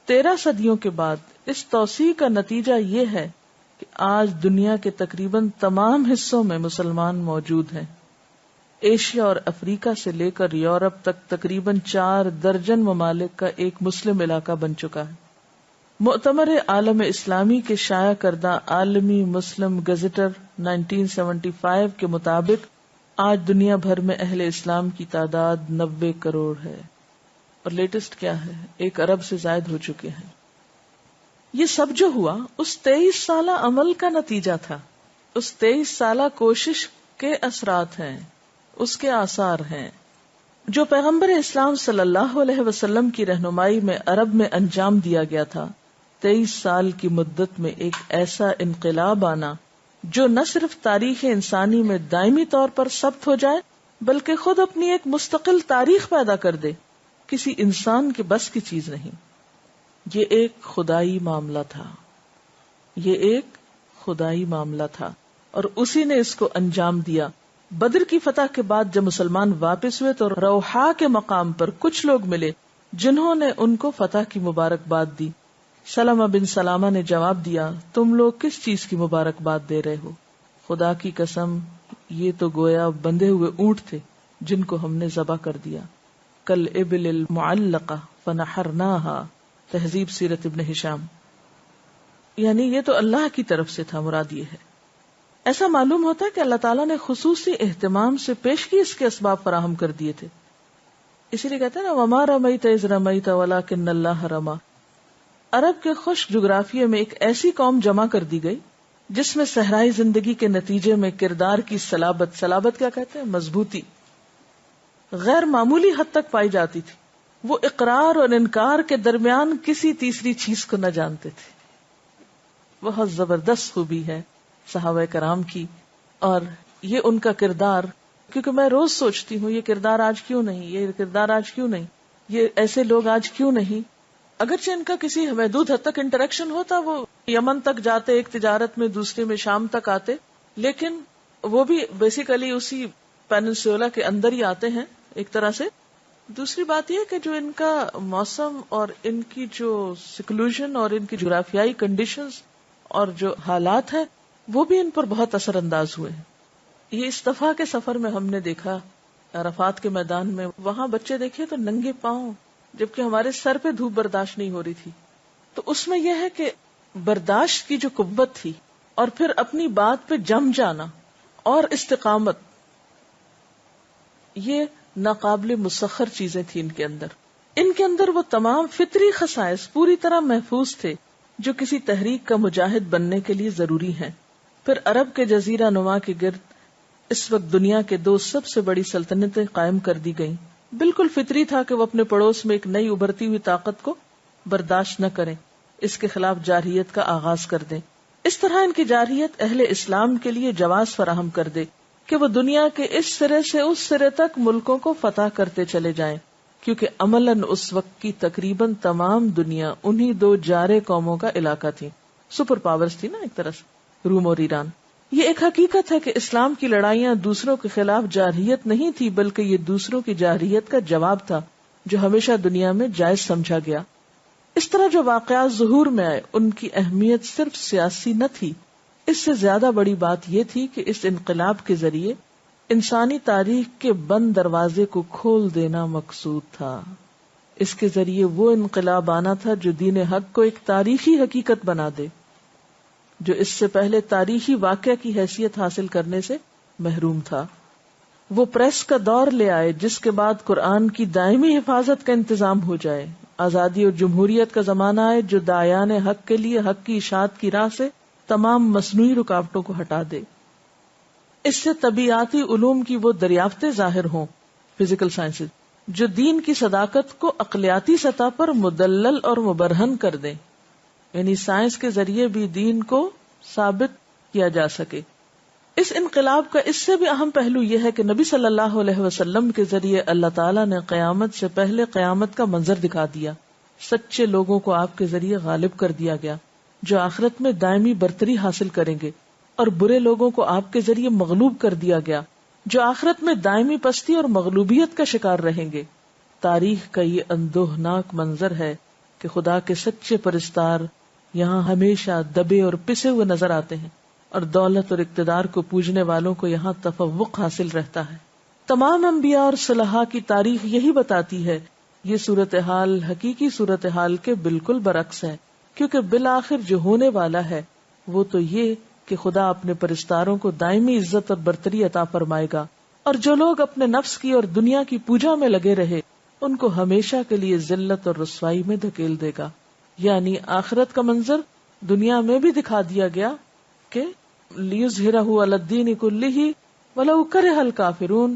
13 صدیوں کے بعد اس توسیع کا نتیجہ یہ ہے کہ آج دنیا کے تقریباً تمام حصوں میں مسلمان موجود ہیں. ایشیا اور افریقہ سے لے کر یورپ تک تقریباً 4 درجن ممالک کا ایک مسلم علاقہ بن چکا ہے. مؤتمر عالم اسلامی کے شائع کردہ عالمی مسلم گزٹر 1975 کے مطابق آج دنیا بھر میں اہل اسلام کی تعداد 90 کروڑ ہے، اور لیٹسٹ کیا ہے 1 ارب سے زائد ہو چکے ہیں. یہ سب جو ہوا اس 23 سالہ عمل کا نتیجہ تھا. اس 23 سالہ کوشش کے اثرات ہیں، اس کے آثار ہیں جو پیغمبر اسلام صلی اللہ علیہ وسلم کی رہنمائی میں عرب میں انجام دیا گیا تھا. 23 سال کی مدت میں ایک ایسا انقلاب آنا جو نہ صرف تاریخ انسانی میں دائمی طور پر ثبت ہو جائے بلکہ خود اپنی ایک مستقل تاریخ پیدا کر دے، کسی انسان کے بس کی چیز نہیں. یہ ایک خدائی معاملہ تھا، یہ ایک خدائی معاملہ تھا اور اسی نے اس کو انجام دیا. بدر کی فتح کے بعد جب مسلمان واپس ہوئے تو روحا کے مقام پر کچھ لوگ ملے جنہوں نے ان کو فتح کی مبارکباد دی. سلمہ بن سلامہ نے جواب دیا، تم لوگ کس چیز کی مبارکباد دے رہے ہو؟ خدا کی قسم یہ تو گویا بندھے ہوئے اونٹ تھے جن کو ہم نے ذبح کر دیا. کل ابل المعلقہ فنحرناہا، تہذیب سیرت ابن ہشام. یعنی یہ تو اللہ کی طرف سے تھا، مراد یہ ہے. ایسا معلوم ہوتا ہے کہ اللہ تعالیٰ نے خصوصی اہتمام سے پیشگی اس کے اسباب فراہم کر دیے تھے. اسی لیے کہتے ہیں نا وما رمیت اذ رمیت ولکن اللہ رمی. عرب کے خشک جغرافیے میں ایک ایسی قوم جمع کر دی گئی جس میں صحرائی زندگی کے نتیجے میں کردار کی صلابت کیا کہتے ہیں، مضبوطی غیر معمولی حد تک پائی جاتی تھی. وہ اقرار اور انکار کے درمیان کسی تیسری چیز کو نہ جانتے تھے. بہت زبردست خوبی ہے صحابہ کرام کی، اور یہ ان کا کردار، کیونکہ میں روز سوچتی ہوں یہ کردار آج کیوں نہیں، یہ کردار آج کیوں نہیں، یہ ایسے لوگ آج کیوں نہیں. اگرچہ ان کا کسی محدود حد تک انٹریکشن ہوتا، وہ یمن تک جاتے ایک تجارت میں، دوسرے میں شام تک آتے، لیکن وہ بھی بیسیکلی اسی پیننسولا کے اندر ہی آتے ہیں ایک طرح سے. دوسری بات یہ کہ جو ان کا موسم اور ان کی جو سیکلوژن اور ان کی جغرافیائی کنڈیشنز اور جو حالات ہیں وہ بھی ان پر بہت اثر انداز ہوئے ہیں. یہ اس دفعہ کے سفر میں ہم نے دیکھا عرفات کے میدان میں، وہاں بچے دیکھے تو ننگے پاؤں، جبکہ ہمارے سر پہ دھوپ برداشت نہیں ہو رہی تھی. تو اس میں یہ ہے کہ برداشت کی جو قوت تھی اور پھر اپنی بات پہ جم جانا اور استقامت، یہ ناقابل مسخر چیزیں تھیں ان کے اندر. ان کے اندر وہ تمام فطری خصائص پوری طرح محفوظ تھے جو کسی تحریک کا مجاہد بننے کے لیے ضروری ہیں. پھر عرب کے جزیرہ نما کے گرد اس وقت دنیا کے 2 سب سے بڑی سلطنتیں قائم کر دی گئیں. بالکل فطری تھا کہ وہ اپنے پڑوس میں ایک نئی ابھرتی ہوئی طاقت کو برداشت نہ کریں، اس کے خلاف جارحیت کا آغاز کر دیں. اس طرح ان کی جارحیت اہل اسلام کے لیے جواز فراہم کر دے کہ وہ دنیا کے اس سرے سے اس سرے تک ملکوں کو فتح کرتے چلے جائیں، کیونکہ عملاً اس وقت کی تقریباً تمام دنیا انہی 2 جارے قوموں کا علاقہ تھی. سپر پاورز تھی نا ایک طرح سے، روم اور ایران. یہ ایک حقیقت ہے کہ اسلام کی لڑائیاں دوسروں کے خلاف جارحیت نہیں تھی، بلکہ یہ دوسروں کی جارحیت کا جواب تھا جو ہمیشہ دنیا میں جائز سمجھا گیا. اس طرح جو واقعات ظہور میں آئے ان کی اہمیت صرف سیاسی نہ تھی، اس سے زیادہ بڑی بات یہ تھی کہ اس انقلاب کے ذریعے انسانی تاریخ کے بند دروازے کو کھول دینا مقصود تھا. اس کے ذریعے وہ انقلاب آنا تھا جو دین حق کو ایک تاریخی حقیقت بنا دے، جو اس سے پہلے تاریخی واقعہ کی حیثیت حاصل کرنے سے محروم تھا. وہ پریس کا دور لے آئے جس کے بعد قرآن کی دائمی حفاظت کا انتظام ہو جائے. آزادی اور جمہوریت کا زمانہ آئے جو داعیان حق کے لیے حق کی اشاعت کی راہ سے تمام مصنوعی رکاوٹوں کو ہٹا دے. اس سے طبیعیاتی علوم کی وہ دریافتیں ظاہر ہوں، فزیکل سائنسز، جو دین کی صداقت کو عقلیاتی سطح پر مدلل اور مبرہن کر دیں، یعنی سائنس کے ذریعے بھی دین کو ثابت کیا جا سکے. اس انقلاب کا اس سے بھی اہم پہلو یہ ہے کہ نبی صلی اللہ علیہ وسلم کے ذریعے اللہ تعالیٰ نے قیامت سے پہلے قیامت کا منظر دکھا دیا. سچے لوگوں کو آپ کے ذریعے غالب کر دیا گیا جو آخرت میں دائمی برتری حاصل کریں گے، اور برے لوگوں کو آپ کے ذریعے مغلوب کر دیا گیا جو آخرت میں دائمی پستی اور مغلوبیت کا شکار رہیں گے. تاریخ کا یہ اندوہناک منظر ہے کہ خدا کے سچے پرستار یہاں ہمیشہ دبے اور پسے ہوئے نظر آتے ہیں، اور دولت اور اقتدار کو پوجنے والوں کو یہاں تفوق حاصل رہتا ہے. تمام انبیاء اور صلحاء کی تاریخ یہی بتاتی ہے. یہ صورتحال حقیقی صورتحال کے بالکل برعکس ہے، کیونکہ بالآخر جو ہونے والا ہے وہ تو یہ کہ خدا اپنے پرستاروں کو دائمی عزت اور برتری عطا فرمائے گا، اور جو لوگ اپنے نفس کی اور دنیا کی پوجا میں لگے رہے ان کو ہمیشہ کے لیے ذلت اور رسوائی میں دھکیل دے گا. یعنی آخرت کا منظر دنیا میں بھی دکھا دیا گیا کہ لِيُظْهِرَهُ عَلَى الدِّينِ كُلِّهِ وَلَوْ كَرِهَ الْكَافِرُونَ،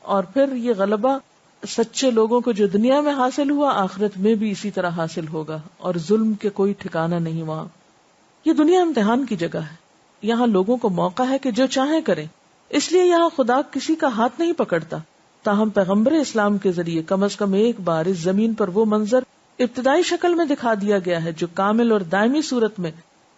اور پھر یہ غلبہ سچے لوگوں کو جو دنیا میں حاصل ہوا آخرت میں بھی اسی طرح حاصل ہوگا، اور ظلم کے کوئی ٹھکانہ نہیں وہاں. یہ دنیا امتحان کی جگہ ہے، یہاں لوگوں کو موقع ہے کہ جو چاہیں کریں، اس لیے یہاں خدا کسی کا ہاتھ نہیں پکڑتا. تاہم پیغمبر اسلام کے ذریعے کم از کم ایک بار اس زمین پر وہ منظر ابتدائی شکل میں دکھا دیا گیا ہے جو کامل اور دائمی صورت میں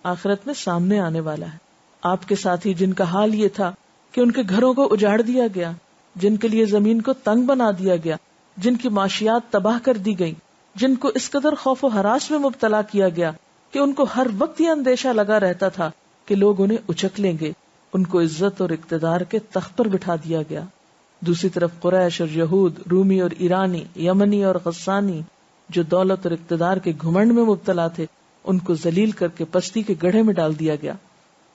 آخرت میں سامنے آنے والا ہے. آپ کے ساتھی جن کا حال یہ تھا کہ ان کے گھروں کو اجاڑ دیا گیا، جن کے لیے زمین کو تنگ بنا دیا گیا، جن کی معاشیات تباہ کر دی گئی، جن کو اس قدر خوف و ہراس میں مبتلا کیا گیا کہ ان کو ہر وقت یہ اندیشہ لگا رہتا تھا کہ لوگ انہیں اچک لیں گے، ان کو عزت اور اقتدار کے تخت پر بٹھا دیا گیا. دوسری طرف قریش اور یہود، رومی اور ایرانی، یمنی اور غسانی جو دولت اور اقتدار کے گھمنڈ میں مبتلا تھے، ان کو ذلیل کر کے پستی کے گڑھے میں ڈال دیا گیا.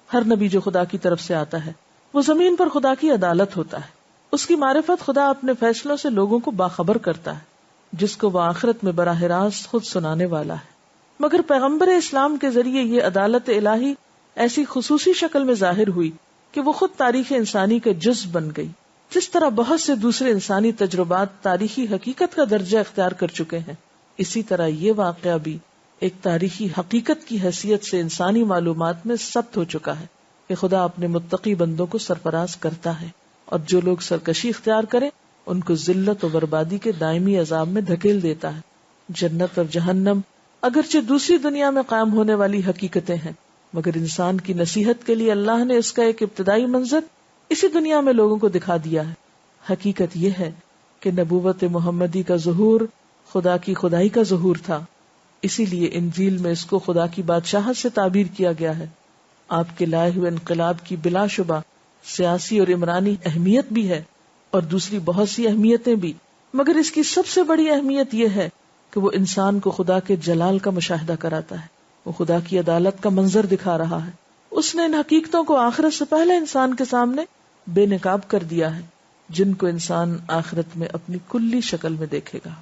ہر نبی جو خدا کی طرف سے آتا ہے وہ زمین پر خدا کی عدالت ہوتا ہے. اس کی معرفت خدا اپنے فیصلوں سے لوگوں کو باخبر کرتا ہے، جس کو وہ آخرت میں براہ راست خود سنانے والا ہے. مگر پیغمبر اسلام کے ذریعے یہ عدالت الہی ایسی خصوصی شکل میں ظاہر ہوئی کہ وہ خود تاریخ انسانی کا جزو بن گئی. جس طرح بہت سے دوسرے انسانی تجربات تاریخی حقیقت کا درجہ اختیار کر چکے ہیں، اسی طرح یہ واقعہ بھی ایک تاریخی حقیقت کی حیثیت سے انسانی معلومات میں ثبت ہو چکا ہے کہ خدا اپنے متقی بندوں کو سرفراز کرتا ہے، اور جو لوگ سرکشی اختیار کریں ان کو ذلت و بربادی کے دائمی عذاب میں دھکیل دیتا ہے. جنت اور جہنم اگرچہ دوسری دنیا میں قائم ہونے والی حقیقتیں ہیں، مگر انسان کی نصیحت کے لیے اللہ نے اس کا ایک ابتدائی منظر اسی دنیا میں لوگوں کو دکھا دیا ہے. حقیقت یہ ہے کہ نبوت محمدی کا ظہور خدا کی خدائی کا ظہور تھا، اسی لیے انجیل میں اس کو خدا کی بادشاہت سے تعبیر کیا گیا ہے۔ آپ کے لائے ہوئے انقلاب کی بلا شبہ سیاسی اور عمرانی اہمیت بھی ہے اور دوسری بہت سی اہمیتیں بھی، مگر اس کی سب سے بڑی اہمیت یہ ہے کہ وہ انسان کو خدا کے جلال کا مشاہدہ کراتا ہے، وہ خدا کی عدالت کا منظر دکھا رہا ہے۔ اس نے ان حقیقتوں کو آخرت سے پہلے انسان کے سامنے بے نقاب کر دیا ہے، جن کو انسان آخرت میں اپنی کلی شکل میں دیکھے گا۔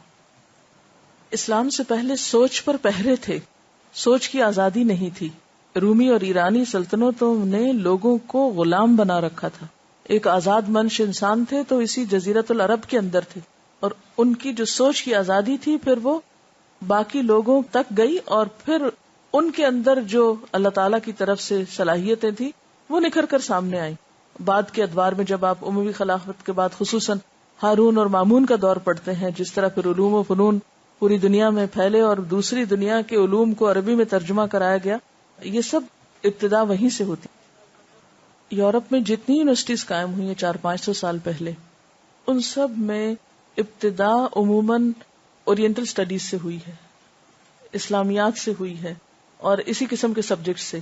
اسلام سے پہلے سوچ پر پہرے تھے، سوچ کی آزادی نہیں تھی۔ رومی اور ایرانی سلطنتوں نے لوگوں کو غلام بنا رکھا تھا۔ ایک آزاد منش انسان تھے تو اسی جزیرت العرب کے اندر تھے، اور ان کی جو سوچ کی آزادی تھی پھر وہ باقی لوگوں تک گئی، اور پھر ان کے اندر جو اللہ تعالیٰ کی طرف سے صلاحیتیں تھی وہ نکھر کر سامنے آئیں۔ بعد کے ادوار میں جب آپ اموی خلافت کے بعد خصوصاً ہارون اور مامون کا دور پڑھتے ہیں، جس طرح پھر علوم و فنون پوری دنیا میں پھیلے اور دوسری دنیا کے علوم کو عربی میں ترجمہ کرایا گیا، یہ سب ابتدا وہیں سے ہوتی۔ یورپ میں جتنی یونیورسٹیز قائم ہوئی ہیں 400-500 سال پہلے، ان سب میں ابتدا عموماً اورینٹل سٹڈیز سے ہوئی ہے، اسلامیات سے ہوئی ہے، اور اسی قسم کے سبجیکٹ سے۔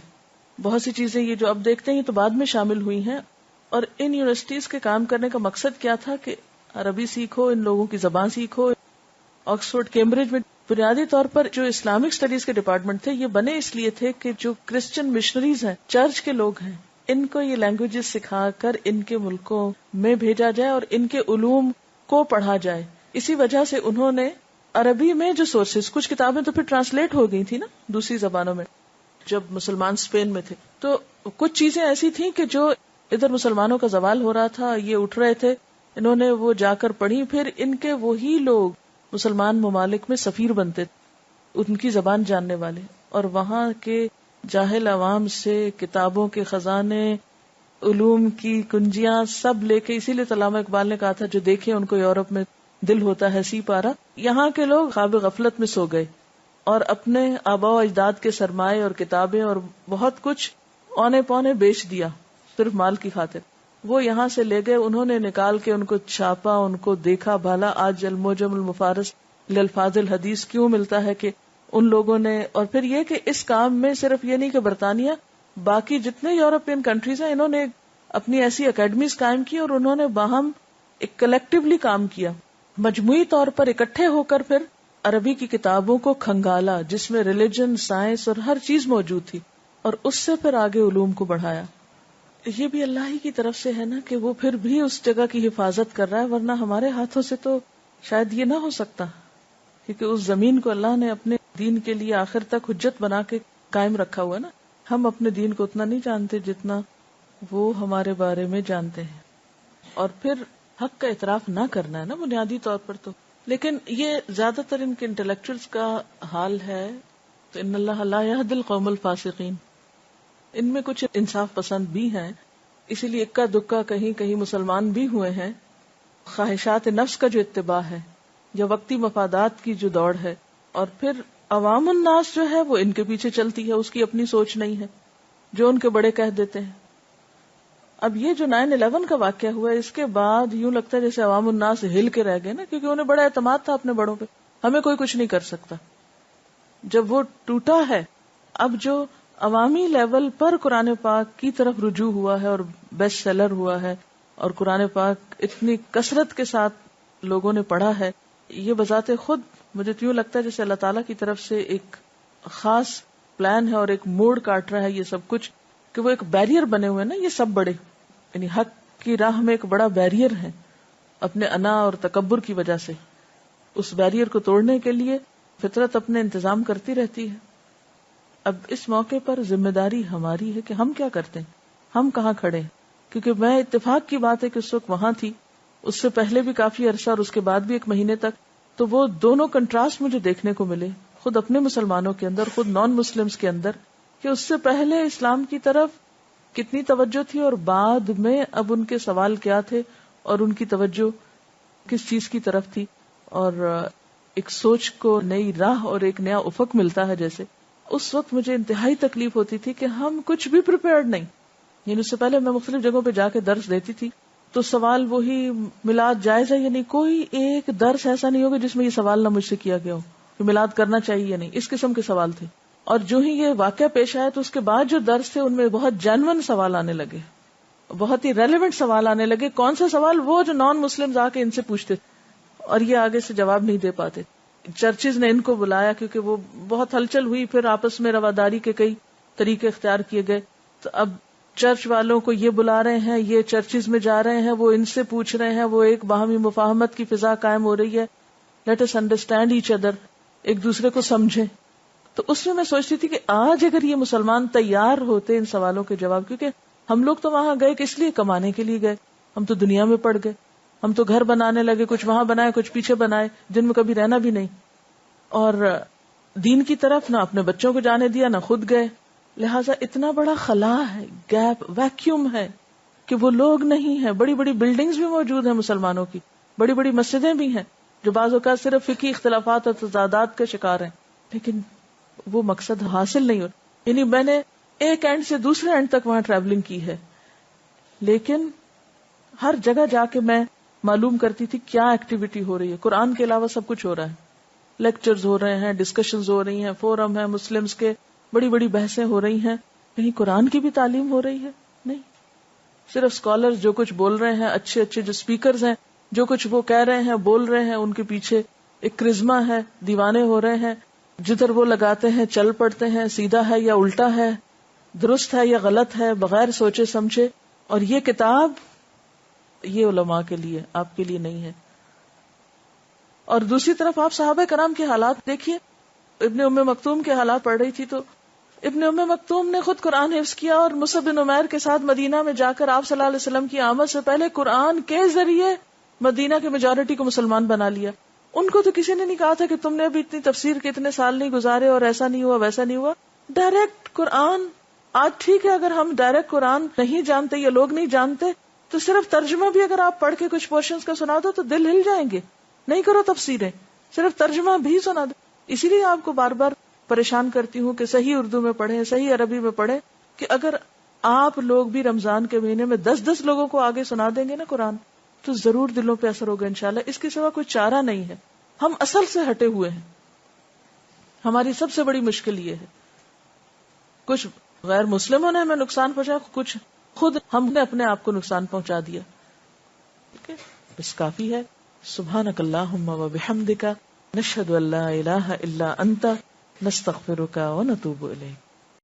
بہت سی چیزیں یہ جو اب دیکھتے ہیں یہ تو بعد میں شامل ہوئی ہیں، اور ان یونیورسٹیز کے کام کرنے کا مقصد کیا تھا کہ عربی سیکھو، ان لوگوں کی زبان سیکھو۔ آکسفورڈ کیمبرج میں بنیادی طور پر جو اسلامک سٹڈیز کے ڈپارٹمنٹ تھے یہ بنے اس لیے تھے کہ جو کرسچن مشنریز ہیں، چرچ کے لوگ ہیں، ان کو یہ لینگویجز سکھا کر ان کے ملکوں میں بھیجا جائے اور ان کے علوم کو پڑھا جائے۔ اسی وجہ سے انہوں نے عربی میں جو سورسز، کچھ کتابیں تو پھر ٹرانسلیٹ ہو گئی تھی نا دوسری زبانوں میں جب مسلمان اسپین میں تھے، تو کچھ چیزیں ایسی تھیں کہ جو ادھر مسلمانوں کا زوال ہو رہا تھا، یہ اٹھ رہے تھے، انہوں نے وہ جا کر پڑھی، پھر ان کے وہی لوگ مسلمان ممالک میں سفیر بنتے، ان کی زبان جاننے والے، اور وہاں کے جاہل عوام سے کتابوں کے خزانے، علوم کی کنجیاں سب لے کے، اسی لیے علامہ اقبال نے کہا تھا جو دیکھے ان کو یورپ میں دل ہوتا ہے سی پارا۔ یہاں کے لوگ خواب غفلت میں سو گئے اور اپنے آباء و اجداد کے سرمائے اور کتابیں اور بہت کچھ اونے پونے بیچ دیا صرف مال کی خاطر۔ وہ یہاں سے لے گئے، انہوں نے نکال کے ان کو چھاپا، ان کو دیکھا بھالا۔ آج الموجم المفارس للفاظ الحدیث کیوں ملتا ہے کہ ان لوگوں نے، اور پھر یہ کہ اس کام میں صرف یہ نہیں کہ برطانیہ، باقی جتنے یورپین کنٹریز ہیں انہوں نے اپنی ایسی اکیڈمیز قائم کی اور انہوں نے باہم ایک کلیکٹیولی کام کیا، مجموعی طور پر اکٹھے ہو کر پھر عربی کی کتابوں کو کھنگالا جس میں ریلیجن، سائنس اور ہر چیز موجود تھی، اور اس سے پھر آگے علوم کو بڑھایا۔ یہ بھی اللہ ہی کی طرف سے ہے نا کہ وہ پھر بھی اس جگہ کی حفاظت کر رہا ہے، ورنہ ہمارے ہاتھوں سے تو شاید یہ نہ ہو سکتا، کیونکہ اس زمین کو اللہ نے اپنے دین کے لیے آخر تک حجت بنا کے قائم رکھا ہوا ہے نا۔ ہم اپنے دین کو اتنا نہیں جانتے جتنا وہ ہمارے بارے میں جانتے ہیں، اور پھر حق کا اعتراف نہ کرنا ہے نا بنیادی طور پر تو۔ لیکن یہ زیادہ تر ان کے انٹلیکچوئلز کا حال ہے، تو ان اللہ لا یہدی القوم الفاسقین، ان میں کچھ انصاف پسند بھی ہیں، اسی لیے اکا دکا کہیں کہیں مسلمان بھی ہوئے ہیں۔ خواہشات نفس کا جو اتباع ہے یا وقتی مفادات کی جو دوڑ ہے، اور پھر عوام الناس جو ہے وہ ان کے پیچھے چلتی ہے، اس کی اپنی سوچ نہیں ہے، جو ان کے بڑے کہہ دیتے ہیں۔ اب یہ جو 9/11 کا واقعہ ہوا ہے، اس کے بعد یوں لگتا ہے جیسے عوام الناس ہل کے رہ گئے نا، کیونکہ انہیں بڑا اعتماد تھا اپنے بڑوں پہ، ہمیں کوئی کچھ نہیں کر سکتا۔ جب وہ ٹوٹا ہے، اب جو عوامی لیول پر قرآن پاک کی طرف رجوع ہوا ہے اور بیسٹ سیلر ہوا ہے، اور قرآن پاک اتنی کثرت کے ساتھ لوگوں نے پڑھا ہے، یہ بذات خود مجھے تو یوں لگتا ہے جیسے اللہ تعالیٰ کی طرف سے ایک خاص پلان ہے اور ایک موڑ کاٹ رہا ہے یہ سب کچھ، کہ وہ ایک بیریئر بنے ہوئے نا یہ سب بڑے، یعنی حق کی راہ میں ایک بڑا بیریئر ہے اپنے انا اور تکبر کی وجہ سے۔ اس بیریئر کو توڑنے کے لیے فطرت اپنے انتظام کرتی رہتی ہے۔ اب اس موقع پر ذمہ داری ہماری ہے کہ ہم کیا کرتے ہیں، ہم کہاں کھڑے ہیں، کیونکہ میں اتفاق کی بات ہے کہ اس وقت وہاں تھی، اس سے پہلے بھی کافی عرصہ اور اس کے بعد بھی 1 مہینے تک، تو وہ دونوں کنٹراسٹ مجھے دیکھنے کو ملے، خود اپنے مسلمانوں کے اندر، خود نان مسلمز کے اندر، کہ اس سے پہلے اسلام کی طرف کتنی توجہ تھی اور بعد میں اب ان کے سوال کیا تھے اور ان کی توجہ کس چیز کی طرف تھی، اور ایک سوچ کو نئی راہ اور ایک نیا افق ملتا ہے جیسے۔ اس وقت مجھے انتہائی تکلیف ہوتی تھی کہ ہم کچھ بھی پریپیئرڈ نہیں، یعنی اس سے پہلے میں مختلف جگہوں پہ جا کے درس دیتی تھی، تو سوال وہی میلاد جائز ہے یا نہیں. کوئی ایک درس ایسا نہیں ہوگا جس میں یہ سوال نہ مجھ سے کیا گیا ہو کہ میلاد کرنا چاہیے یا نہیں. اس قسم کے سوال تھے. اور جو ہی یہ واقعہ پیش آیا تو اس کے بعد جو درس تھے ان میں بہت جینون سوال آنے لگے, بہت ہی ریلیونٹ سوال آنے لگے. کون سے سوال؟ وہ جو نان مسلم آ کے ان سے پوچھتے اور یہ آگے سے جواب نہیں دے پاتے. چرچز نے ان کو بلایا کیونکہ وہ بہت ہلچل ہوئی, پھر آپس میں رواداری کے کئی طریقے اختیار کیے گئے. تو اب چرچ والوں کو یہ بلا رہے ہیں, یہ چرچز میں جا رہے ہیں, وہ ان سے پوچھ رہے ہیں, وہ ایک باہمی مفاہمت کی فضا قائم ہو رہی ہے. Let us understand each other, ایک دوسرے کو سمجھیں. تو اس میں سوچتی تھی کہ آج اگر یہ مسلمان تیار ہوتے ان سوالوں کے جواب, کیونکہ ہم لوگ تو وہاں گئے کس لیے؟ کمانے کے لیے گئے. ہم تو دنیا میں پڑ گئے, ہم تو گھر بنانے لگے, کچھ وہاں بنائے کچھ پیچھے بنائے جن میں کبھی رہنا بھی نہیں, اور دین کی طرف نہ اپنے بچوں کو جانے دیا نہ خود گئے. لہٰذا اتنا بڑا خلا ہے, گیپ, ویکیوم ہے کہ وہ لوگ نہیں ہیں. بڑی بڑی بلڈنگز بھی موجود ہیں مسلمانوں کی, بڑی بڑی مسجدیں بھی ہیں جو بعض اوقات صرف فقہی اختلافات اور تضادات کا شکار ہیں, لیکن وہ مقصد حاصل نہیں ہو. یعنی میں نے ایک اینڈ سے دوسرے اینڈ تک وہاں ٹریولنگ کی ہے, لیکن ہر جگہ جا کے میں معلوم کرتی تھی کیا ایکٹیویٹی ہو رہی ہے. قرآن کے علاوہ سب کچھ ہو رہا ہے, لیکچرز ہو رہے ہیں, ڈسکشنز ہو رہی ہیں, فورم ہے مسلمز کے, بڑی بڑی بحثیں ہو رہی ہیں. کہیں قرآن کی بھی تعلیم ہو رہی ہے؟ نہیں. صرف اسکالرز جو کچھ بول رہے ہیں, اچھے اچھے جو اسپیکرز ہیں جو کچھ وہ کہہ رہے ہیں بول رہے ہیں, ان کے پیچھے ایک کرزما ہے, دیوانے ہو رہے ہیں, جدھر وہ لگاتے ہیں چل پڑتے ہیں, سیدھا ہے یا الٹا ہے, درست ہے یا غلط ہے, بغیر سوچے سمجھے. اور یہ کتاب یہ علماء کے لیے, آپ کے لیے نہیں ہے. اور دوسری طرف آپ صحابہ کرام کے حالات دیکھیے. ابن ام مکتوم کے حالات پڑھ رہی تھی تو ابن ام مکتوم نے خود قرآن حفظ کیا اور مصعب بن عمیر کے ساتھ مدینہ میں جا کر آپ صلی اللہ علیہ وسلم کی آمد سے پہلے قرآن کے ذریعے مدینہ کے میجورٹی کو مسلمان بنا لیا. ان کو تو کسی نے نہیں کہا تھا کہ تم نے ابھی اتنی تفسیر کے اتنے سال نہیں گزارے اور ایسا نہیں ہوا ویسا نہیں ہوا. ڈائریکٹ قرآن. آج ٹھیک ہے اگر ہم ڈائریکٹ قرآن نہیں جانتے یا لوگ نہیں جانتے تو صرف ترجمہ بھی اگر آپ پڑھ کے کچھ پورشنز کا سنا دو تو دل ہل جائیں گے. نہیں کرو تفسیریں, صرف ترجمہ بھی سنا دو. اسی لیے آپ کو بار بار پریشان کرتی ہوں کہ صحیح اردو میں پڑھیں, صحیح عربی میں پڑھیں, کہ اگر آپ لوگ بھی رمضان کے مہینے میں 10 لوگوں کو آگے سنا دیں گے نا قرآن تو ضرور دلوں پہ اثر ہوگا انشاءاللہ. اس کے سوا کوئی چارہ نہیں ہے. ہم اصل سے ہٹے ہوئے ہیں. ہماری سب سے بڑی مشکل یہ ہے. کچھ غیر مسلموں نے ہمیں نقصان پہنچایا, کچھ خود ہم نے اپنے آپ کو نقصان پہنچا دیا. بس کافی ہے. سبحانک اللہم و بحمدک نشہد ان لا الہ الا انت نستغفرک و نتوب الیک.